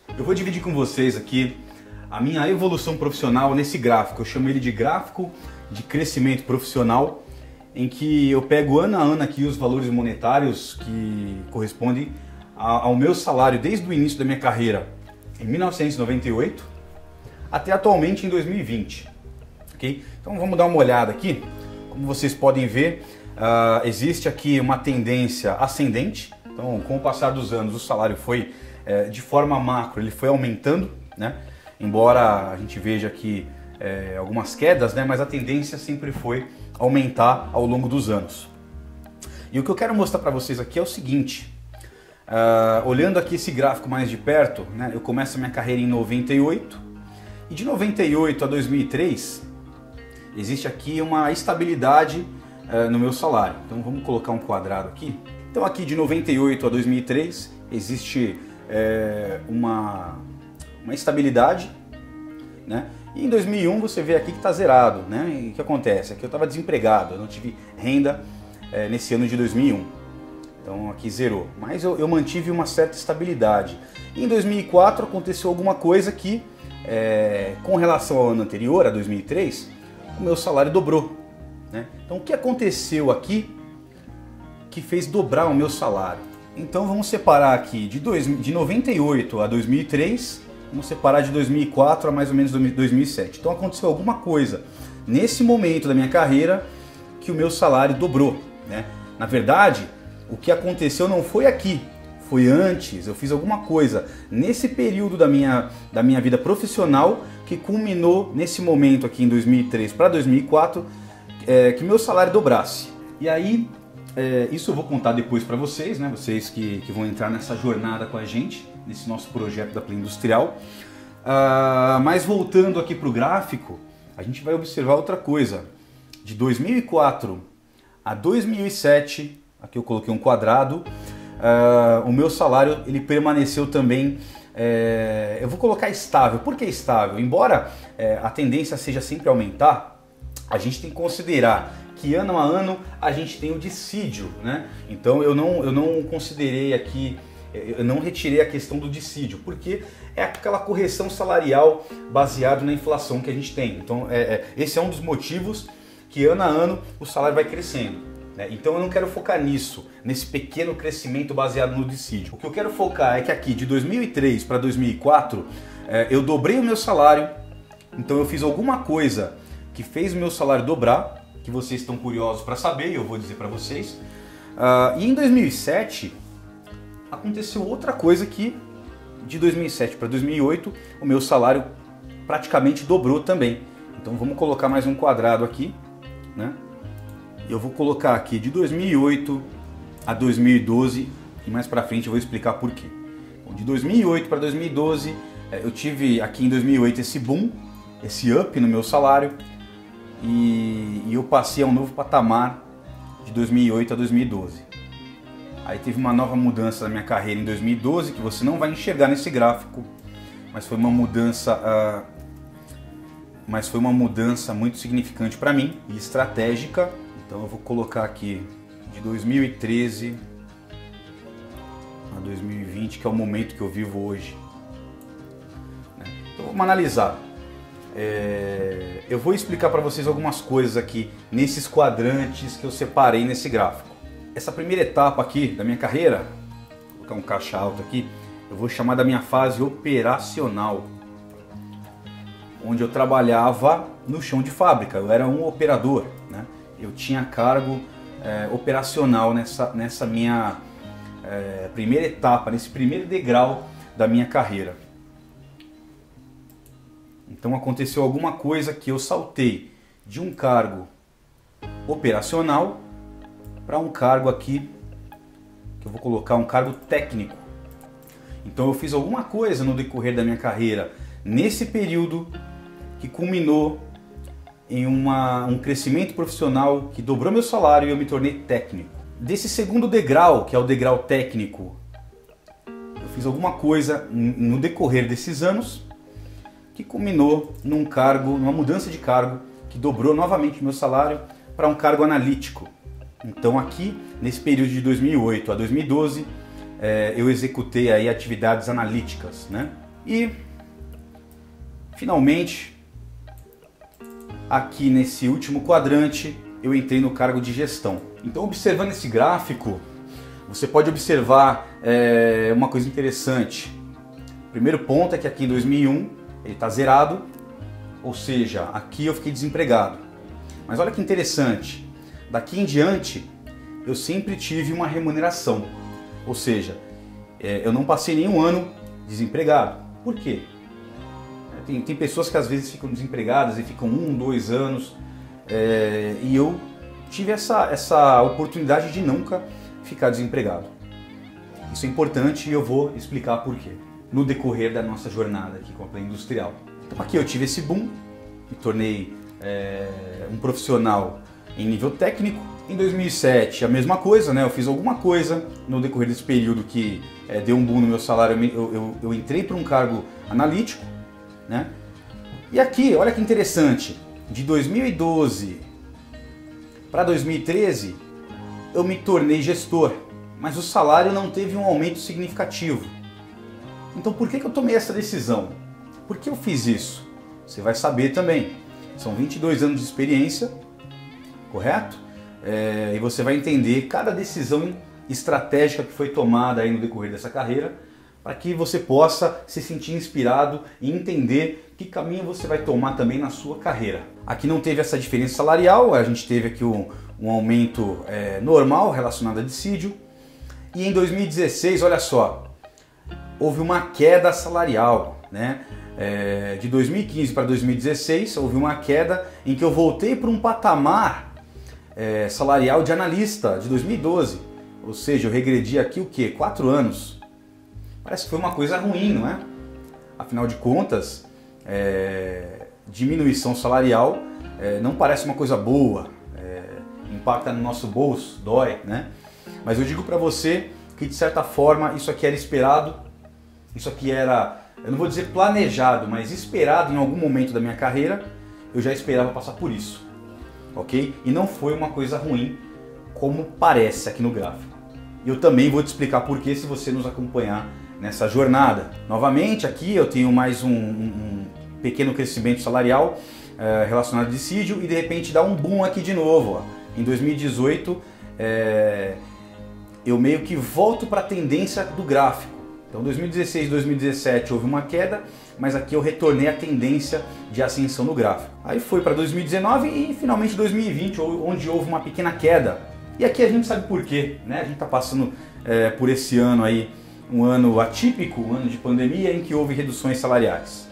Eu vou dividir com vocês aqui a minha evolução profissional nesse gráfico. Eu chamo ele de gráfico de crescimento profissional, em que eu pego ano a ano aqui os valores monetários que correspondem ao meu salário desde o início da minha carreira em 1998 até atualmente em 2020. Okay? Então vamos dar uma olhada aqui. Como vocês podem ver, existe aqui uma tendência ascendente. Então, com o passar dos anos, o salário foi, de forma macro, ele foi aumentando, né? Embora a gente veja aqui algumas quedas, né? Mas a tendência sempre foi aumentar ao longo dos anos. E o que eu quero mostrar para vocês aqui é o seguinte. Olhando aqui esse gráfico mais de perto, né? Eu começo a minha carreira em 98 e de 98 a 2003 existe aqui uma estabilidade no meu salário. Então vamos colocar um quadrado aqui. Então aqui de 98 a 2003 existe uma estabilidade, né? E em 2001 você vê aqui que está zerado, né? E o que acontece? Aqui eu estava desempregado, eu não tive renda nesse ano de 2001. Então aqui zerou, mas eu mantive uma certa estabilidade. E em 2004 aconteceu alguma coisa que, com relação ao ano anterior, a 2003, o meu salário dobrou, né? Então o que aconteceu aqui que fez dobrar o meu salário? Então vamos separar aqui de 98 a 2003, vamos separar de 2004 a mais ou menos 2007. Então aconteceu alguma coisa nesse momento da minha carreira que o meu salário dobrou, né? Na verdade, o que aconteceu não foi aqui, foi antes. Eu fiz alguma coisa nesse período da minha vida profissional que culminou nesse momento aqui em 2003 para 2004, que meu salário dobrasse. E aí, isso eu vou contar depois para vocês, né? Vocês que vão entrar nessa jornada com a gente, nesse nosso projeto da Play Industrial. Mas voltando aqui para o gráfico, a gente vai observar outra coisa. De 2004 a 2007, aqui eu coloquei um quadrado, o meu salário ele permaneceu também, eu vou colocar estável. Por que estável? Embora a tendência seja sempre aumentar, a gente tem que considerar que ano a ano a gente tem o dissídio, né? Então eu não considerei aqui, eu não retirei a questão do dissídio, porque é aquela correção salarial baseada na inflação que a gente tem. Então esse é um dos motivos que ano a ano o salário vai crescendo, né? Então eu não quero focar nisso, nesse pequeno crescimento baseado no dissídio. O que eu quero focar é que aqui de 2003 para 2004 eu dobrei o meu salário. Então eu fiz alguma coisa que fez o meu salário dobrar, que vocês estão curiosos para saber, e eu vou dizer para vocês. E em 2007 aconteceu outra coisa que de 2007 para 2008 o meu salário praticamente dobrou também. Então vamos colocar mais um quadrado aqui, né? Eu vou colocar aqui de 2008 a 2012 e mais para frente eu vou explicar por quê. Bom, de 2008 para 2012 eu tive aqui em 2008 esse boom, esse up no meu salário. E eu passei a um novo patamar de 2008 a 2012. Aí teve uma nova mudança na minha carreira em 2012, que você não vai enxergar nesse gráfico, mas foi uma mudança muito significante para mim e estratégica. Então eu vou colocar aqui de 2013 a 2020, que é o momento que eu vivo hoje. Então vamos analisar. Eu vou explicar para vocês algumas coisas aqui nesses quadrantes que eu separei nesse gráfico. Essa primeira etapa aqui da minha carreira, vou colocar um caixa alto aqui, eu vou chamar da minha fase operacional, onde eu trabalhava no chão de fábrica, eu era um operador, né? Eu tinha cargo operacional nessa minha primeira etapa, nesse primeiro degrau da minha carreira. Então aconteceu alguma coisa que eu saltei de um cargo operacional para um cargo aqui, que eu vou colocar um cargo técnico. Então eu fiz alguma coisa no decorrer da minha carreira, nesse período que culminou em um crescimento profissional que dobrou meu salário e eu me tornei técnico. Desse segundo degrau, que é o degrau técnico, eu fiz alguma coisa no decorrer desses anos que culminou numa mudança de cargo que dobrou novamente meu salário para um cargo analítico. Então aqui, nesse período de 2008 a 2012, eu executei aí atividades analíticas, né? E finalmente, aqui nesse último quadrante, eu entrei no cargo de gestão. Então, observando esse gráfico, você pode observar uma coisa interessante. O primeiro ponto é que aqui em 2001 ele está zerado, ou seja, aqui eu fiquei desempregado. Mas olha que interessante, daqui em diante eu sempre tive uma remuneração, ou seja, eu não passei nenhum ano desempregado. Por quê? Tem pessoas que às vezes ficam desempregadas e ficam 1, 2 anos, e eu tive essa oportunidade de nunca ficar desempregado. Isso é importante e eu vou explicar por quê no decorrer da nossa jornada aqui com a Play Industrial. Então aqui eu tive esse boom, me tornei um profissional em nível técnico. Em 2007 a mesma coisa, né? Eu fiz alguma coisa no decorrer desse período que deu um boom no meu salário, eu entrei para um cargo analítico, né? E aqui, olha que interessante, de 2012 para 2013 eu me tornei gestor, mas o salário não teve um aumento significativo. Então por que eu tomei essa decisão? Por que eu fiz isso? Você vai saber também. São 22 anos de experiência, correto? E você vai entender cada decisão estratégica que foi tomada aí no decorrer dessa carreira, para que você possa se sentir inspirado e entender que caminho você vai tomar também na sua carreira. Aqui não teve essa diferença salarial, a gente teve aqui um aumento normal relacionado a dissídio. E em 2016, olha só, houve uma queda salarial, né? De 2015 para 2016, houve uma queda em que eu voltei para um patamar salarial de analista de 2012. Ou seja, eu regredi aqui o quê? 4 anos. Parece que foi uma coisa ruim, não é? Afinal de contas, diminuição salarial não parece uma coisa boa, impacta no nosso bolso, dói, né? Mas eu digo para você que de certa forma isso aqui era esperado, isso aqui era, eu não vou dizer planejado, mas esperado em algum momento da minha carreira, eu já esperava passar por isso, ok? E não foi uma coisa ruim como parece aqui no gráfico. Eu também vou te explicar por que se você nos acompanhar nessa jornada. Novamente aqui eu tenho mais um pequeno crescimento salarial relacionado a dissídio e de repente dá um boom aqui de novo. Ó. Em 2018 eu meio que volto para a tendência do gráfico. Então 2016 e 2017 houve uma queda, mas aqui eu retornei à tendência de ascensão no gráfico. Aí foi para 2019 e finalmente 2020, onde houve uma pequena queda. E aqui a gente sabe por quê, né? A gente está passando por esse ano aí, um ano atípico, um ano de pandemia em que houve reduções salariais.